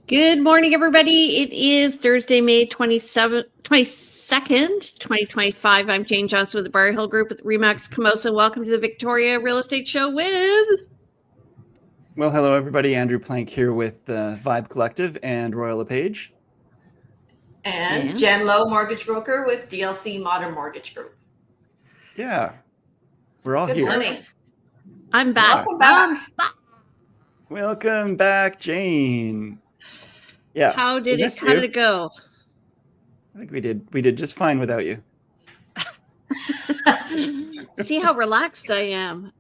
Good morning, everybody. It is Thursday, May 22nd, 2025. I'm Jane Johnson with the Barry Hill Group at Remax Camosa. Welcome to the Victoria Real Estate Show with... Well, hello, everybody. Andrew Plank here with Vibe Collective and Royal LePage. And Jen Lowe, mortgage broker with DLC Modern Mortgage Group. Yeah, we're all Good here. morning. I'm back. Welcome back. Welcome back, Jane. Yeah. How did it go? I think we did just fine without you. See how relaxed I am.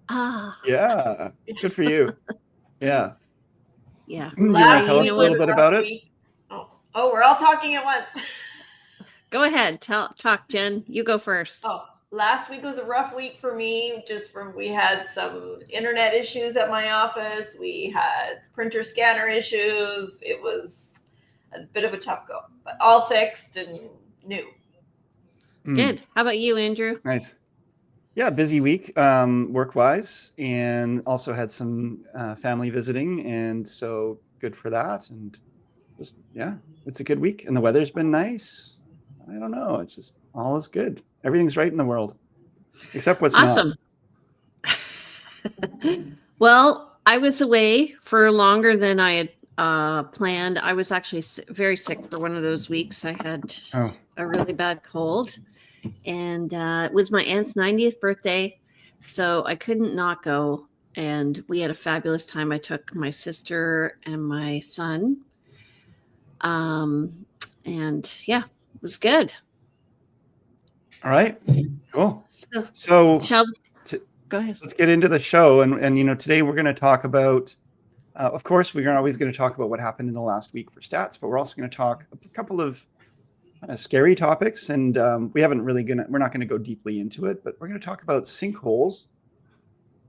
Yeah. Good for you. Yeah. Yeah. You want to tell us a little bit about it? Oh, we're all talking at once. Go ahead. Talk, Jen. You go first. Last week was a rough week for me. We had some internet issues at my office. We had printer scanner issues. It was a bit of a tough go, but all fixed and new. Good. How about you, Andrew? Nice. Yeah, busy week work-wise, and also had some family visiting, and so good for that. And just, yeah, it's a good week, and the weather's been nice. I don't know. It's just all is good. Everything's right in the world, except what's awesome. Well, I was away for longer than I had planned. I was actually very sick for one of those weeks. I had a really bad cold, and it was my aunt's 90th birthday, so I couldn't not go. And we had a fabulous time. I took my sister and my son, and yeah, it was good. All right, cool. So go ahead. Let's get into the show. And today we're going to talk about, of course, we're always going to talk about what happened in the last week for stats, but we're also going to talk a couple of scary topics. And we're not going to go deeply into it, but we're going to talk about sinkholes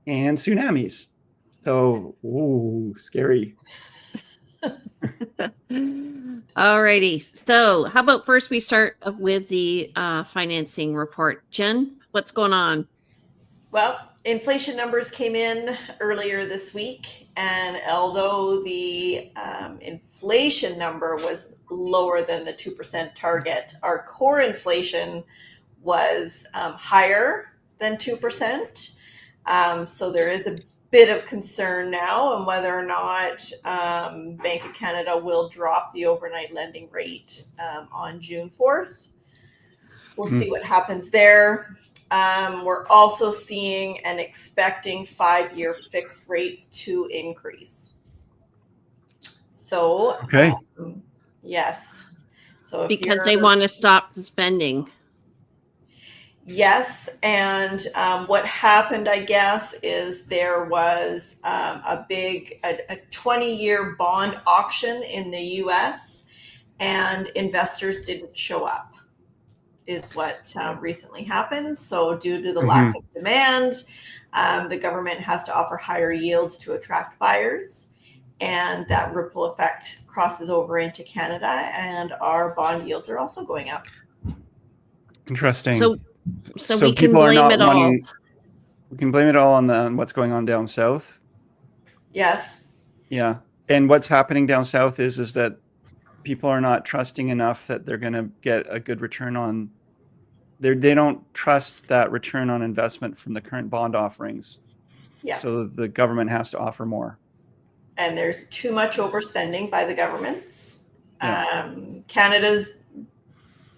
and tsunamis. So, scary. Alrighty. So how about first we start with the financing report. Jen, what's going on? Well, inflation numbers came in earlier this week, and although the inflation number was lower than the 2% target, our core inflation was higher than 2%. So there is a bit of concern now on whether or not Bank of Canada will drop the overnight lending rate on June 4th. We'll see what happens there. We're also seeing and expecting 5-year fixed rates to increase. So, okay. Yes. So because they want to stop the spending. Yes, and what happened, I guess, is there was a 20-year bond auction in the U.S. and investors didn't show up, is what recently happened. So due to the lack of demand, the government has to offer higher yields to attract buyers, and that ripple effect crosses over into Canada, and our bond yields are also going up. Interesting. So we can blame it all. We can blame it all on what's going on down south. Yes. Yeah, and what's happening down south is that people are not trusting enough that they're going to get a good return on. They don't trust that return on investment from the current bond offerings. Yeah. So the government has to offer more. And there's too much overspending by the governments. Yeah. Canada's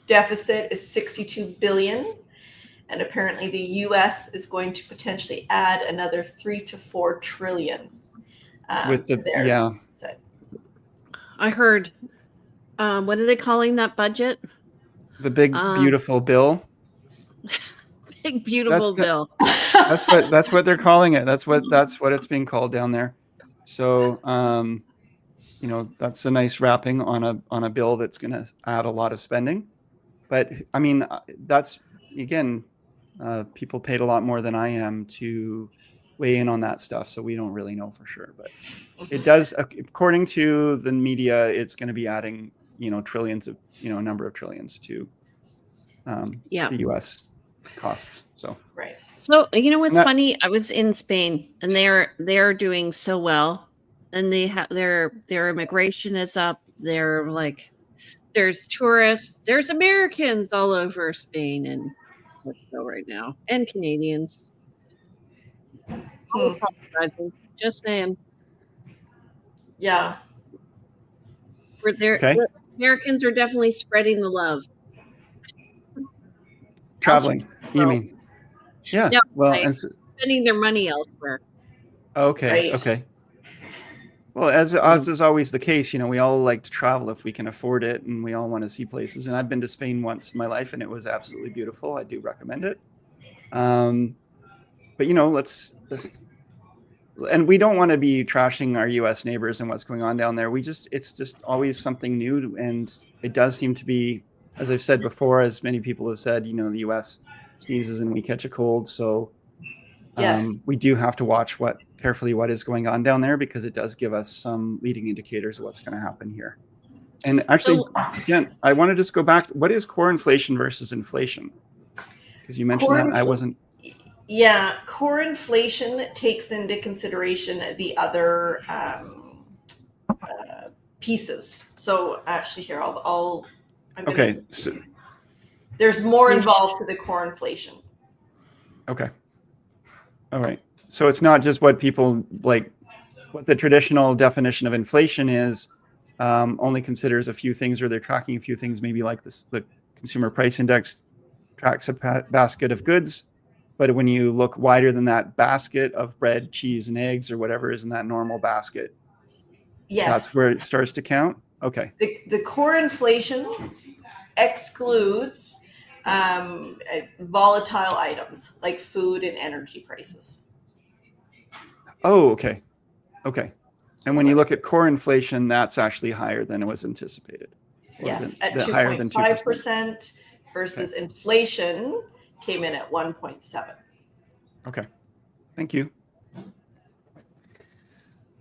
deficit is $62 billion. And apparently the U.S. is going to potentially add another $3 to $4 trillion. I heard. What are they calling that budget? The big beautiful bill. Big beautiful bill. That's what they're calling it. That's what it's being called down there. So that's a nice wrapping on a bill that's going to add a lot of spending. But I mean, that's again. People paid a lot more than I am to weigh in on that stuff, so we don't really know for sure. But it does, according to the media, it's going to be adding, trillions of, a number of trillions to the U.S. costs. So right. So what's funny? I was in Spain, and they're doing so well, and they have their immigration is up. they're like, there's tourists, there's Americans all over Spain and Portugal right now, and Canadians. All apologizing. Just saying. Yeah. We're there. Okay. Americans are definitely spreading the love. Traveling, you mean? Yeah. No, well, and spending their money elsewhere. okay. Right. Okay. Well, as is always the case, we all like to travel if we can afford it, and we all want to see places. And I've been to Spain once in my life, and it was absolutely beautiful. I do recommend it. But let's and we don't want to be trashing our U.S. neighbors and what's going on down there. It's just always something new, and it does seem to be, as I've said before, as many people have said, the U.S. sneezes and we catch a cold. So Yes. we do have to watch carefully what is going on down there, because it does give us some leading indicators of what's going to happen here. And actually, again, I want to just go back. What is core inflation versus inflation? Because you mentioned that I wasn't. Yeah, core inflation takes into consideration the other pieces. So actually, here Okay. So there's more involved to the core inflation. Okay. All right. So it's not just what people like, what the traditional definition of inflation is, only considers a few things, or they're tracking a few things, maybe like the consumer price index tracks a basket of goods. But when you look wider than that basket of bread, cheese, and eggs, or whatever is in that normal basket, yes, that's where it starts to count. Okay. The core inflation excludes volatile items like food and energy prices. Oh, okay. Okay. And when you look at core inflation, that's actually higher than it was anticipated. Yes, at 2.5% versus inflation came in at 1.7. Okay. Thank you.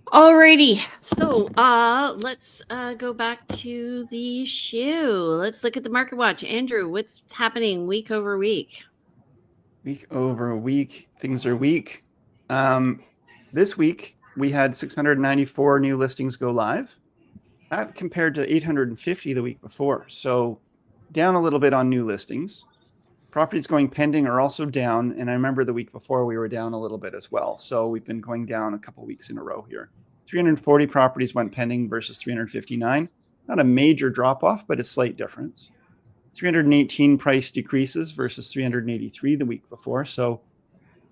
Alrighty. So let's go back to the shoe. Let's look at the market watch. Andrew, what's happening week over week? Week over week, things are weak. This week, we had 694 new listings go live. That compared to 850 the week before. So down a little bit on new listings. Properties going pending are also down. And I remember the week before we were down a little bit as well. So we've been going down a couple weeks in a row here. 340 properties went pending versus 359. Not a major drop off, but a slight difference. 318 price decreases versus 383 the week before. So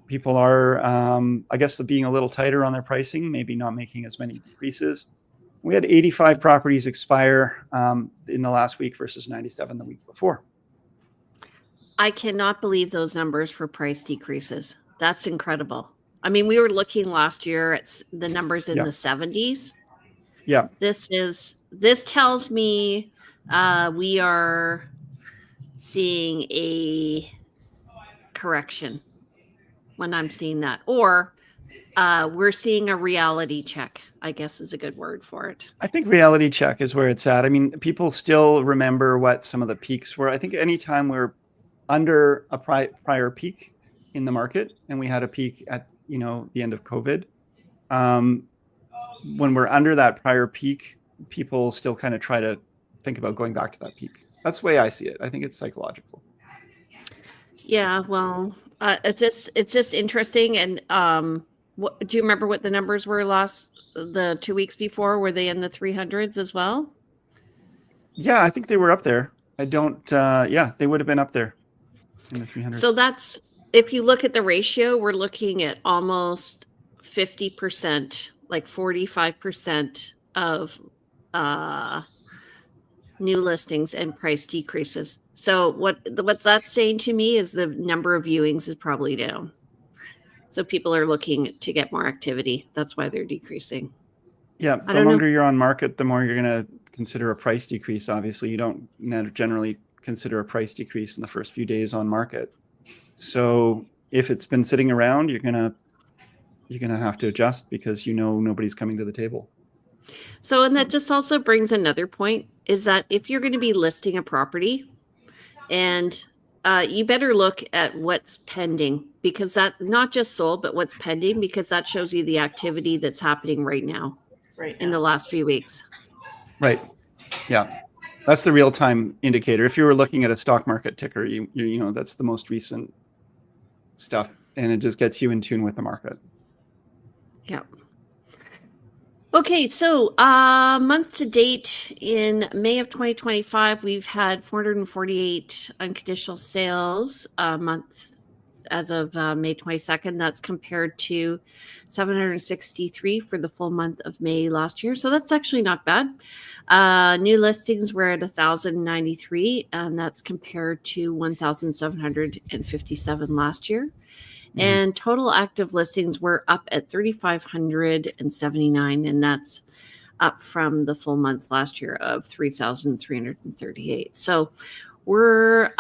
people are, I guess, being a little tighter on their pricing, maybe not making as many decreases. We had 85 properties expire in the last week versus 97 the week before. I cannot believe those numbers for price decreases. That's incredible. I mean, we were looking last year at the numbers in the 70s. Yeah. This tells me we are seeing a correction when I'm seeing that, or we're seeing a reality check, I guess is a good word for it. I think reality check is where it's at. I mean, people still remember what some of the peaks were. I think anytime we're under a prior peak in the market, and we had a peak at the end of COVID, when we're under that prior peak, people still kind of try to think about going back to that peak. That's the way I see it. I think it's psychological. Yeah, well, it's just interesting. And do you remember what the numbers were the 2 weeks before? Were they in the 300s as well? Yeah, I think they were up there. I don't. Yeah, they would have been up there in the 300s. So that's, if you look at the ratio, we're looking at almost 50%, like 45% of new listings and price decreases. So what that's saying to me is the number of viewings is probably down. So people are looking to get more activity. That's why they're decreasing. Yeah, the longer you're on market, the more you're going to consider a price decrease. Obviously, you don't generally consider a price decrease in the first few days on market. So if it's been sitting around, you're gonna have to adjust, because nobody's coming to the table. So, and that just also brings another point, is that if you're going to be listing a property, and you better look at what's pending, because that not just sold, but what's pending, because that shows you the activity that's happening right now. In the last few weeks. Right. Yeah. That's the real-time indicator. If you were looking at a stock market ticker, you know, that's the most recent stuff, and it just gets you in tune with the market. Yeah. Okay, so month to date in May of 2025, we've had 448 unconditional sales a month as of May 22nd. That's compared to 763 for the full month of May last year. So that's actually not bad. New listings were at 1,093, and that's compared to 1,757 last year. Mhm. And total active listings were up at 3,579, and that's up from the full month last year of 3,338. So we're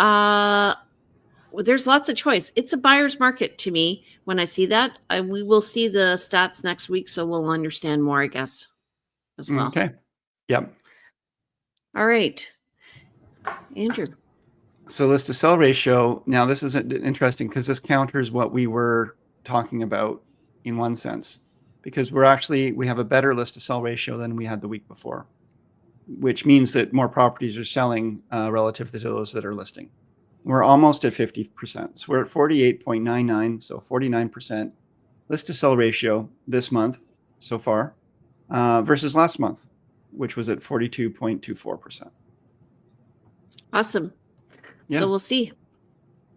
there's lots of choice. It's a buyer's market to me when I see that. We will see the stats next week, so we'll understand more, I guess, as well. Okay. Yep. All right, Andrew. So list to sell ratio. Now this is interesting because this counters what we were talking about in one sense, because we have a better list to sell ratio than we had the week before, which means that more properties are selling relative to those that are listing. We're almost at 50%. So we're at 48.99, so 49% list to sell ratio this month so far versus last month, which was at 42.24%. Awesome. Yeah. So we'll see.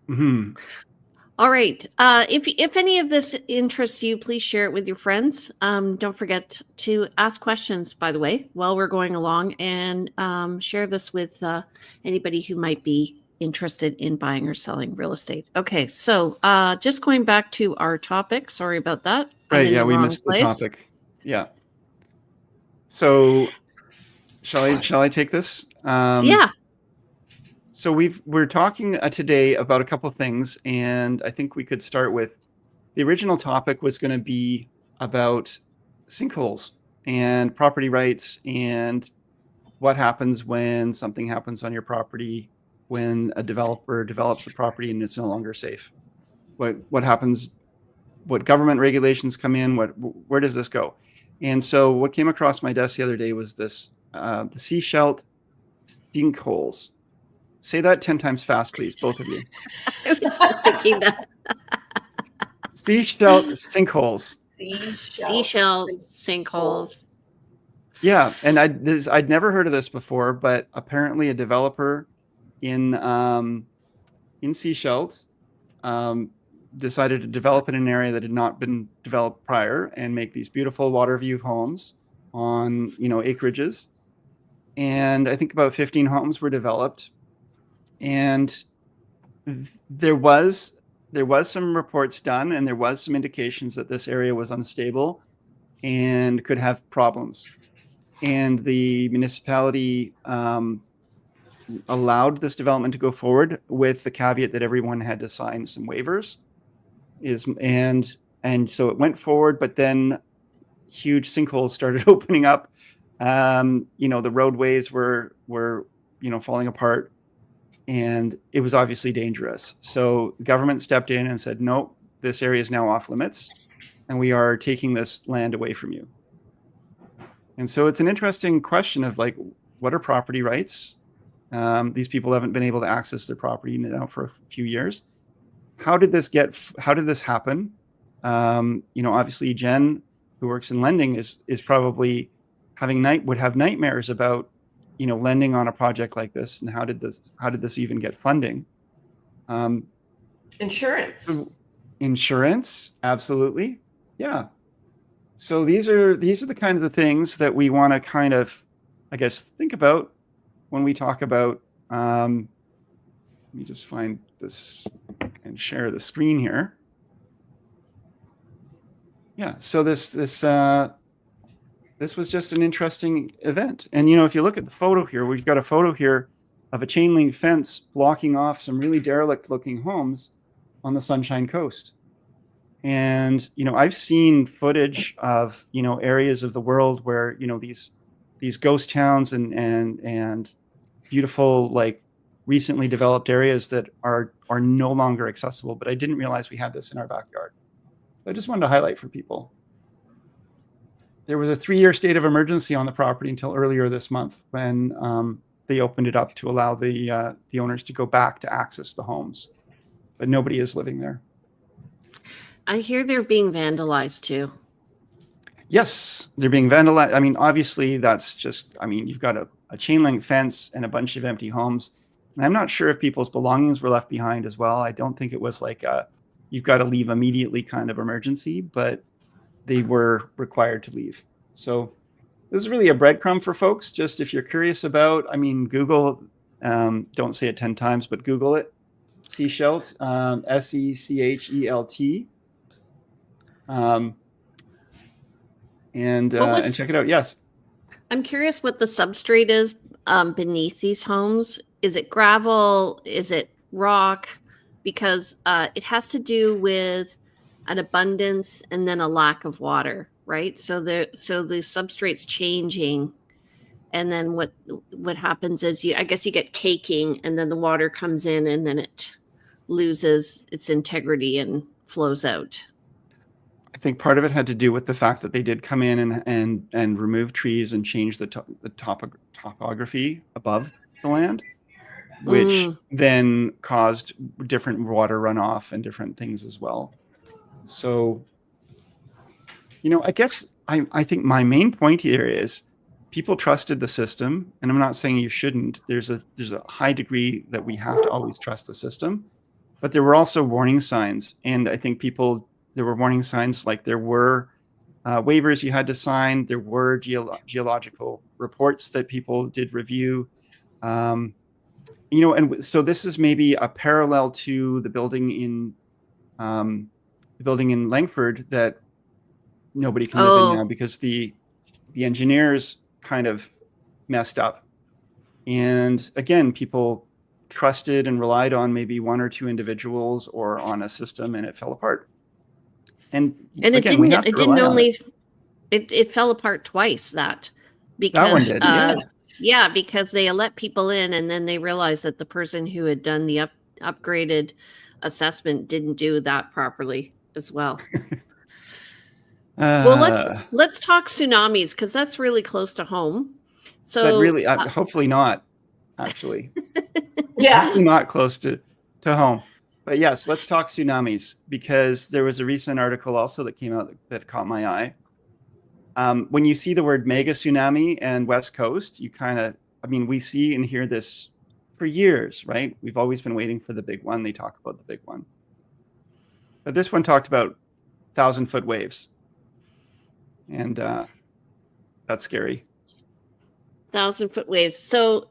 Mm-hmm. All right. If any of this interests you, please share it with your friends. Don't forget to ask questions, by the way, while we're going along, and share this with anybody who might be interested in buying or selling real estate. Okay, so just going back to our topic. Sorry about that. Right. Yeah, we missed the topic. Yeah. So shall I take this? Yeah. So we're talking today about a couple of things, and I think we could start with the original topic was going to be about sinkholes and property rights and what happens when something happens on your property, when a developer develops the property and it's no longer safe. What happens? What government regulations come in? Where does this go? And so what came across my desk the other day was this the Sinkholes. Sinkholes. Say that 10 times fast, please, both of you. I was just thinking that. Seashell sinkholes. Seashell sinkholes. Yeah, and I'd never heard of this before, but apparently a developer in Seychelles decided to develop in an area that had not been developed prior and make these beautiful water view homes on acreages. And I think about 15 homes were developed, and there was some reports done, and there was some indications that this area was unstable and could have problems. And the municipality allowed this development to go forward with the caveat that everyone had to sign some waivers. And so it went forward, but then huge sinkholes started opening up. The roadways were falling apart, and it was obviously dangerous. So the government stepped in and said, no, this area is now off limits, and we are taking this land away from you. And so it's an interesting question of like, what are property rights? These people haven't been able to access their property now for a few years. How did this happen? Obviously Jen, who works in lending, is probably would have nightmares about lending on a project like this, and how did this even get funding? Insurance, absolutely, yeah. So these are the kinds of things that we want to kind of, I guess, think about when we talk about. Let me just find this and share the screen here. Yeah. So this was just an interesting event. And, if you look at the photo here, we've got a photo here of a chain link fence blocking off some really derelict looking homes on the Sunshine Coast. And, I've seen footage of, areas of the world where, these ghost towns and beautiful, like recently developed areas that are no longer accessible. But I didn't realize we had this in our backyard. I just wanted to highlight for people. there was a 3-year state of emergency on the property until earlier this month when they opened it up to allow the owners to go back to access the homes, but nobody is living there. I hear they're being vandalized too. Yes, they're being vandalized. I mean, obviously that's just, I mean, you've got a chain link fence and a bunch of empty homes. And I'm not sure if people's belongings were left behind as well. I don't think it was like you've got to leave immediately kind of emergency, but they were required to leave. So this is really a breadcrumb for folks. Just if you're curious about, I mean, Google, don't say it 10 times, but Google it. Sechelt, Sechelt. And check it out. Yes. I'm curious what the substrate is beneath these homes. Is it gravel? Is it rock? Because it has to do with an abundance and then a lack of water, right? So the substrate's changing, and then what happens is I guess you get caking, and then the water comes in, and then it loses its integrity and flows out. I think part of it had to do with the fact that they did come in and remove trees and change the topography above the land, which then caused different water runoff and different things as well. So, I guess I think my main point here is people trusted the system, and I'm not saying you shouldn't. There's a high degree that we have to always trust the system, but there were also warning signs, and I think there were warning signs, like there were waivers you had to sign. There were geological reports that people did review. And so this is maybe a parallel to the building in Langford that nobody can live in now because the engineers kind of messed up. And again, people trusted and relied on maybe one or two individuals or on a system, and it fell apart. And again, it fell apart twice because that one did, yeah, because they let people in, and then they realized that the person who had done the upgraded assessment didn't do that properly as well. Well, let's talk tsunamis, because that's really close to home. So really, hopefully not, actually. Yeah, hopefully not close to home. But yes, let's talk tsunamis, because there was a recent article also that came out that caught my eye. When you see the word mega tsunami and West Coast, we see and hear this for years, right? We've always been waiting for the big one. They talk about the big one. But this one talked about 1,000-foot waves. And that's scary. 1,000-foot waves. So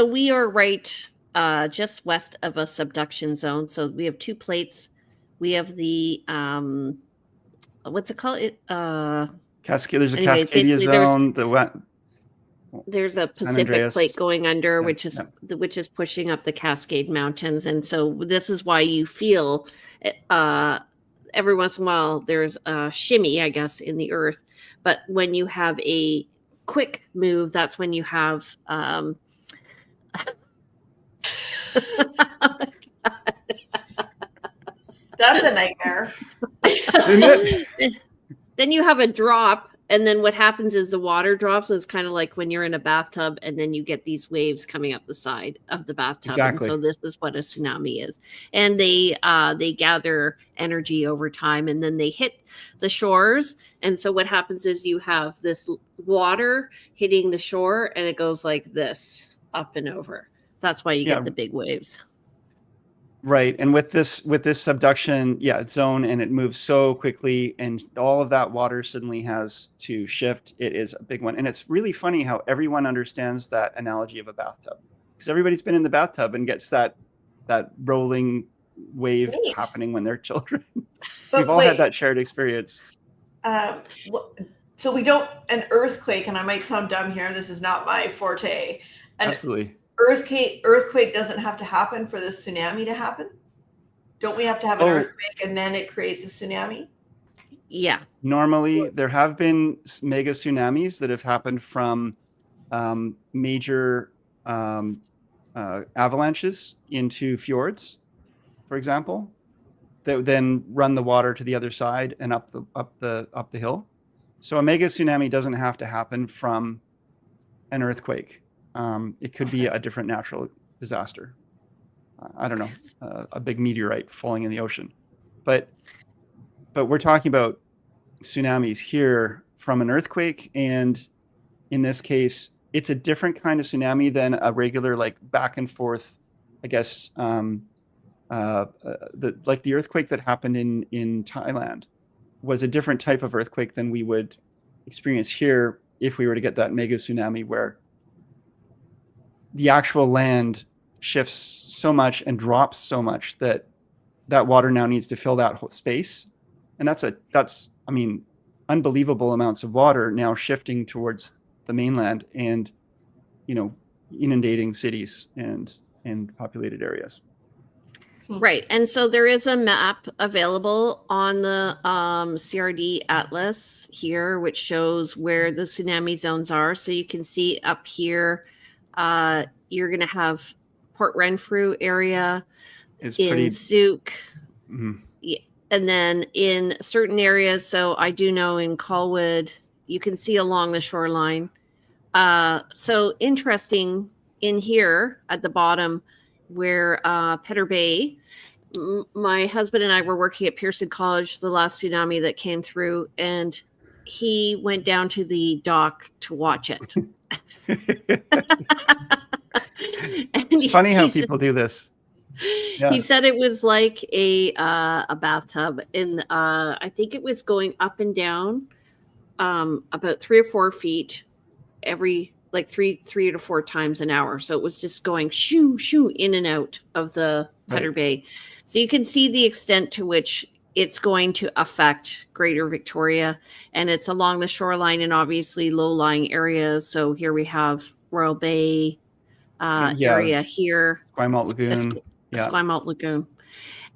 we are right just west of a subduction zone. So we have two plates. We have the what's it called? There's a Cascadia zone. There's a Pacific plate going under, which is pushing up the Cascade Mountains, and so this is why you feel every once in a while there's a shimmy, I guess, in the earth. But when you have a quick move, that's when you have that's a nightmare. Then you have a drop, and then what happens is the water drops. So it's kind of like when you're in a bathtub, and then you get these waves coming up the side of the bathtub. Exactly. And so this is what a tsunami is. And they gather energy over time, and then they hit the shores. And so what happens is you have this water hitting the shore, and it goes like this up and over. That's why you get the big waves. Right. And with this subduction zone, and it moves so quickly, and all of that water suddenly has to shift. It is a big one. And it's really funny how everyone understands that analogy of a bathtub, because everybody's been in the bathtub and gets that rolling wave happening when they're children. We've all had that shared experience. So we don't, an earthquake, and I might sound dumb here, this is not my forte. Absolutely. Earthquake doesn't have to happen for the tsunami to happen? Don't we have to have an earthquake and then it creates a tsunami? Yeah. Normally, there have been mega tsunamis that have happened from major avalanches into fjords, for example, that then run the water to the other side and up the hill. So a mega tsunami doesn't have to happen from an earthquake. It could be a different natural disaster. I don't know, a big meteorite falling in the ocean. But we're talking about tsunamis here from an earthquake, and in this case, it's a different kind of tsunami than a regular, like, back and forth, I guess, the earthquake that happened in Thailand was a different type of earthquake than we would experience here if we were to get that mega tsunami, where the actual land shifts so much and drops so much that water now needs to fill that whole space. And that's unbelievable amounts of water now shifting towards the mainland and, inundating cities and populated areas. Right. And so there is a map available on the CRD Atlas here, which shows where the tsunami zones are. So you can see up here, you're going to have Port Renfrew area, in Souk. Mm-hmm. Yeah, and then in certain areas, so I do know in Colwood, you can see along the shoreline. So interesting in here at the bottom where Petter Bay, my husband and I were working at Pearson College the last tsunami that came through, and he went down to the dock to watch it. It's funny how people do this. Yeah. He said it was like a bathtub, and I think it was going up and down about 3 or 4 feet every, like three to 4 times an hour. So it was just going shoo shoo in and out of the Petter Bay. So you can see the extent to which it's going to affect Greater Victoria, and it's along the shoreline and obviously low-lying areas. So here we have Royal Bay area here, Esquimalt Lagoon. Esquimalt Lagoon.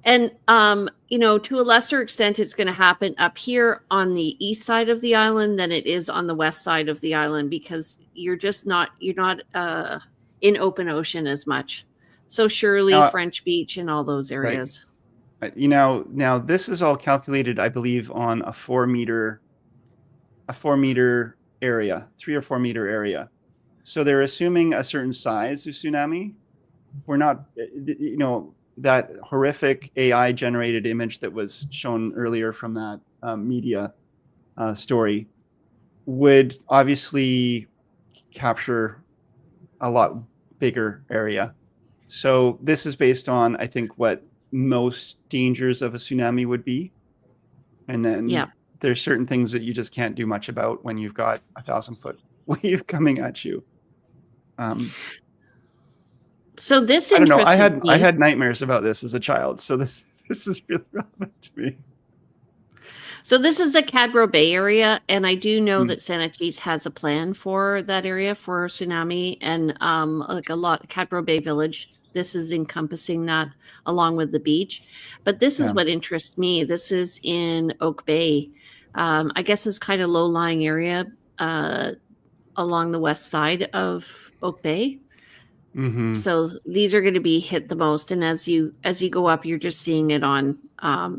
And, to a lesser extent, it's going to happen up here on the east side of the island than it is on the west side of the island, because you're not in open ocean as much. So Shirley, French Beach, and all those areas. Right. Now this is all calculated, I believe, on a 4 meter area, 3 or 4 meter area. So they're assuming a certain size of tsunami. We're not, that horrific AI generated image that was shown earlier from that media story would obviously capture a lot bigger area. So this is based on, I think, what most dangers of a tsunami would be. And then there's certain things that you just can't do much about when you've got 1,000-foot wave coming at you. So this, I don't know. I had nightmares about this as a child, so this is really relevant to me. So this is the Cadbro Bay area, and I do know that Santa Cruz has a plan for that area for tsunami, and Cadbro Bay Village. This is encompassing that along with the beach, but this is what interests me. This is in Oak Bay. I guess it's kind of low-lying area along the west side of Oak Bay. Mm-hmm. So these are going to be hit the most, and as you go up, you're just seeing it on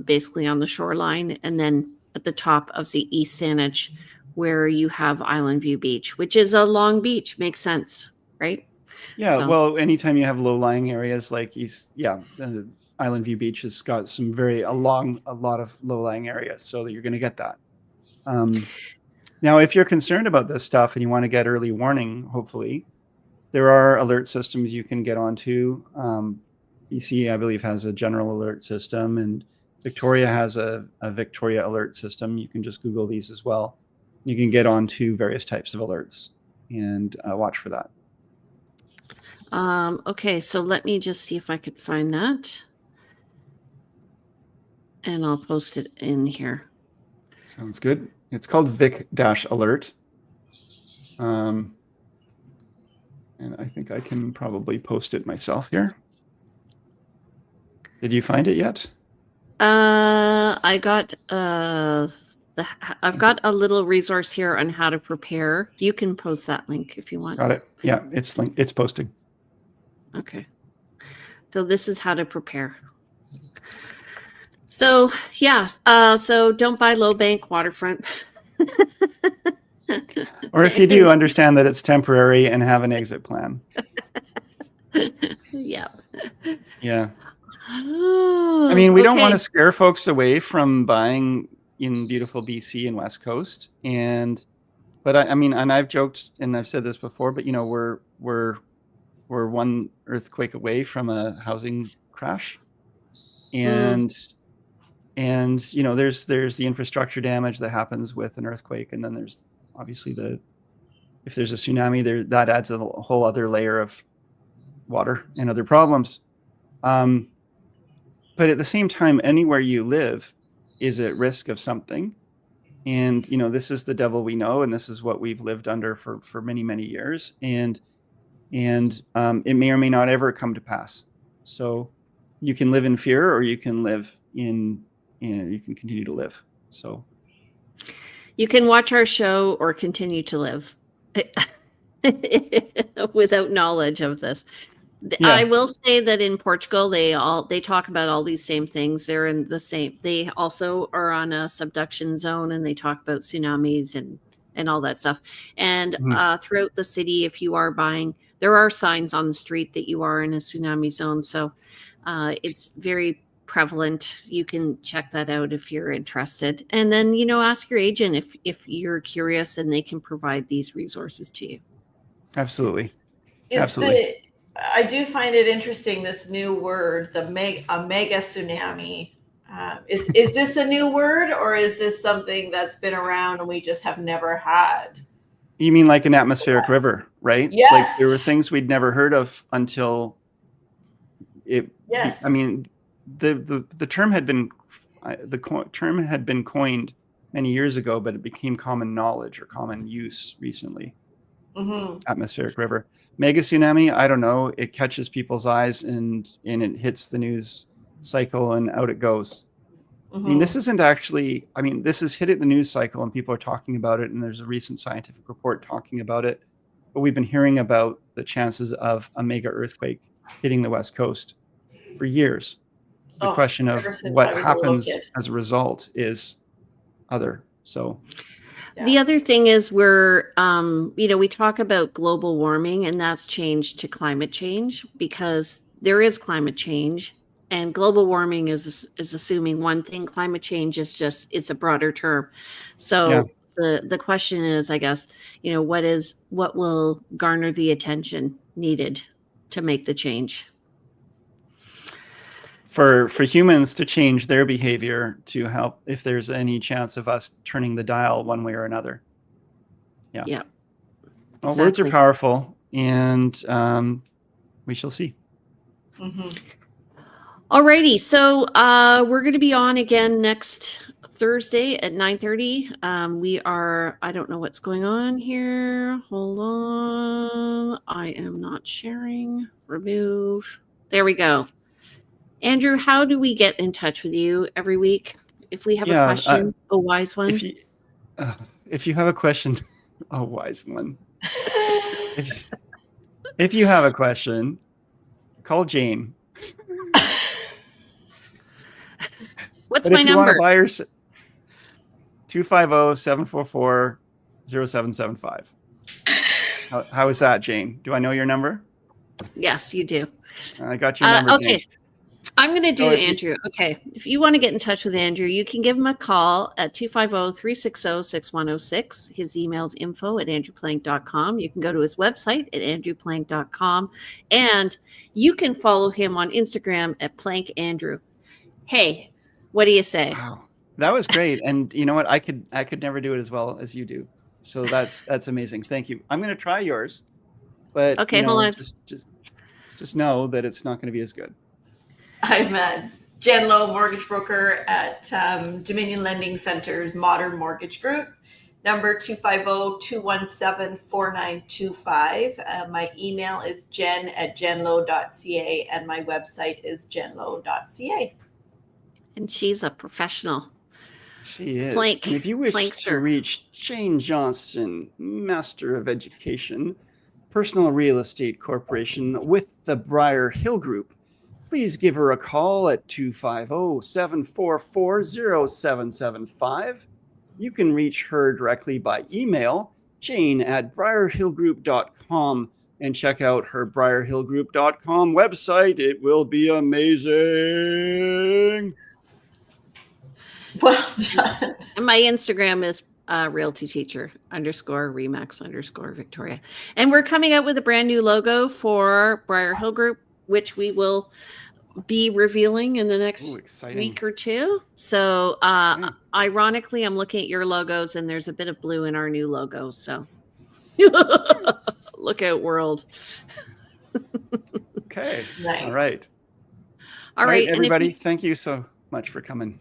basically on the shoreline, and then at the top of the East Saanich, where you have Island View Beach, which is a long beach. Makes sense, right? Yeah. So, well, anytime you have low-lying areas like the Island View Beach has got a lot of low-lying areas, so that you're going to get that. Now, if you're concerned about this stuff and you want to get early warning, hopefully, there are alert systems you can get onto. BC, I believe, has a general alert system, and Victoria has a Victoria alert system. You can just Google these as well. You can get onto various types of alerts and watch for that. Okay, so let me just see if I could find that, and I'll post it in here. Sounds good. It's called Vic-Alert. And I think I can probably post it myself here. Did you find it yet? I've got a little resource here on how to prepare. You can post that link if you want. Got it. Yeah, it's posted. Okay. So this is how to prepare. So so don't buy low bank waterfront. Or if you do, understand that it's temporary and have an exit plan. Yeah. Yeah. Oh, I mean, we don't okay. want to scare folks away from buying in beautiful BC and West Coast. But I mean, and I've joked and I've said this before, but you know, we're one earthquake away from a housing crash. And you know, there's the infrastructure damage that happens with an earthquake, and then there's obviously if there's a tsunami, that adds a whole other layer of water and other problems. But at the same time, anywhere you live is at risk of something. And, you know, this is the devil we know, and this is what we've lived under for many, many years. And it may or may not ever come to pass. So you can live in fear, or you can live you can continue to live. So you can watch our show or continue to live without knowledge of this. yeah. I will say that in Portugal, they talk about all these same things. They're in the same. They also are on a subduction zone, and they talk about tsunamis and all that stuff. And throughout the city, if you are buying, there are signs on the street that you are in a tsunami zone. So it's very prevalent. You can check that out if you're interested. And then, you know, ask your agent if you're curious, and they can provide these resources to you. Absolutely. I do find it interesting, this new word, a mega tsunami. Is this a new word, or is this something that's been around and we just have never had? You mean like an atmospheric river, right? Yes. Like there were things we'd never heard of until it. Yes. I mean, the term had been coined many years ago, but it became common knowledge or common use recently. Atmospheric river. Mega tsunami, I don't know. It catches people's eyes and it hits the news cycle, and out it goes. I mean, this isn't actually, I mean, this is hit at the news cycle and people are talking about it, and there's a recent scientific report talking about it. But we've been hearing about the chances of a mega earthquake hitting the West Coast for years. The question of what happens as a result is other. So the other thing is we're, you know, we talk about global warming, and that's changed to climate change, because there is climate change, and global warming is assuming one thing. Climate change is just, it's a broader term. So the question is, I guess, you know, what will garner the attention needed to make the change? For humans to change their behavior to help, if there's any chance of us turning the dial one way or another. Yeah. Yeah. Well, words are powerful, and we shall see. Alrighty. So we're going to be on again next Thursday at 9:30. We are, I don't know what's going on here. Hold on. I am not sharing. Remove. There we go. Andrew, how do we get in touch with you every week? If we have a question, a wise one. If you have a question, a wise one. If you have a question, call Jane. What's my number? 250-744-0775. How is that, Jane? Do I know your number? Yes, you do. I got your number. Okay. Jane. I'm going to do Andrew. Okay. If you want to get in touch with Andrew, you can give him a call at 250-360-6106. His email is info@andrewplank.com. You can go to his website at andrewplank.com, and you can follow him on Instagram at plankandrew. Hey, what do you say? Wow. That was great. And you know what? I could never do it as well as you do. So that's amazing. Thank you. I'm going to try yours, but okay, you know, hold on. Just know that it's not going to be as good. I'm Jen Lowe, mortgage broker at Dominion Lending Center's Modern Mortgage Group, number 250-217-4925. My email is jen@jenlowe.ca, and my website is jenlowe.ca. And she's a professional. She is. Plank. And if you wish to reach Jane Johnson, Master of Education, Personal Real Estate Corporation with the Briar Hill Group, please give her a call at 250-744-0775. you can reach her directly by email, jane@briarhillgroup.com, and check out her briarhillgroup.com website. It will be amazing. Well done. And my Instagram is realtyteacher_Remax_Victoria. And we're coming out with a brand new logo for Briar Hill Group, which we will be revealing in the next week or two. So ironically, I'm looking at your logos and there's a bit of blue in our new logo. So look out, world. Okay. Nice. All right. All right, everybody. Thank you so much for coming.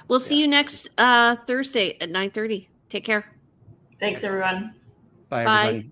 We'll see you next Thursday at 9:30. Take care. Thanks, everyone. Bye, everybody.